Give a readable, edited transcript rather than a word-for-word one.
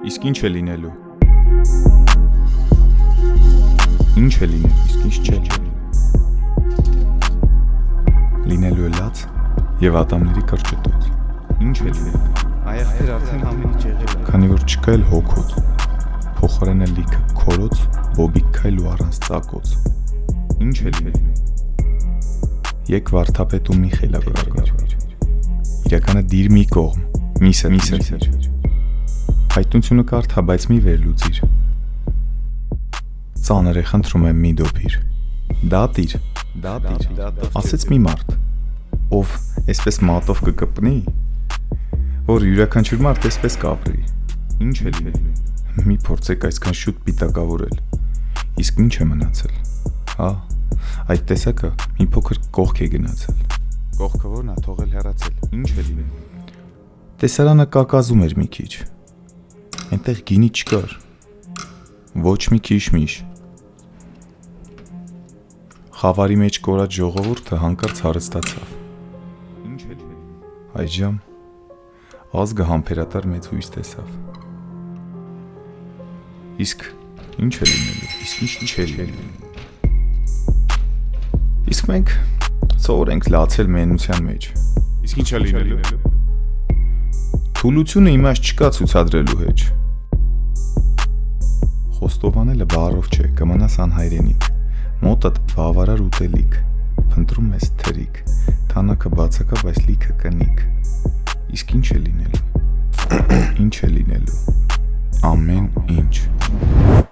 Իսկ ինչ է լինելու։ Ինչ է լինելու, իսկ ինչ չէ։ Լինելու է լաց եւ ատամների կրճտոց։ Ինչ է լինելու։ Այախտեր արդեն ամեն ինչ եղել է։ Քանի որ չկա էլ հոգոց, փոխարենը լիքը քորոց, բոբիկ քայլ ու առանց ծակոց։ Ինչ է լինելու։ Եկ վարդապետ ու մի խելագարվիր։ Իրականը դիր մի կողմ, միսը։ Հայտնությունը կարդա, բայց մի վերլուծիր։ Ծանր է, խնդրում եմ մի դոփիր։ Դատիր։ Ասեց մի մարդ, ով այսպես մատով կկպնի, որ յուրաքանչյուր մարդ այսպես կապրի։ Ինչ է լինելու։ Մի փորձեք այսքան շուտ պիտակավորել։ Իսկ ինչ է մնացել։ Հա, այդ տեսակը մի փոքր կողք է գնացել։ Կողքը որն է թողել հեռացել։ Ինչ է լինելու։ Տեսարանը կակազում էր մի քիչ։ Այնտեղ գինի չկար։ Ոչ մի քիշմիշ։ Խավարի մեջ կորած ժողովուրդը հանկարծ հարստացավ։ Ինչ է լինելու։ Այժմ ազգը համբերատար մեծ հույս տեսավ։ Իսկ ինչ է լինելու, իսկ ինչ չէ լինելու։ Իսկ մենք սովորենք լացել մենության մեջ։ Իսկ ինչ է լինելու։ Թուլությունը իմաստ չկա ցուցադրելու հետ։ Խոստովանելը բառով չէ, կմնաս անհայրենիք։ Մոտդ բավարար ուտելիք, փնտրում ես թրիկ, թանակը բացակա, բայց լիքը կնիկ։ Իսկ ինչ է լինելու։ Ինչ է լինելու։ Ամեն ինչ։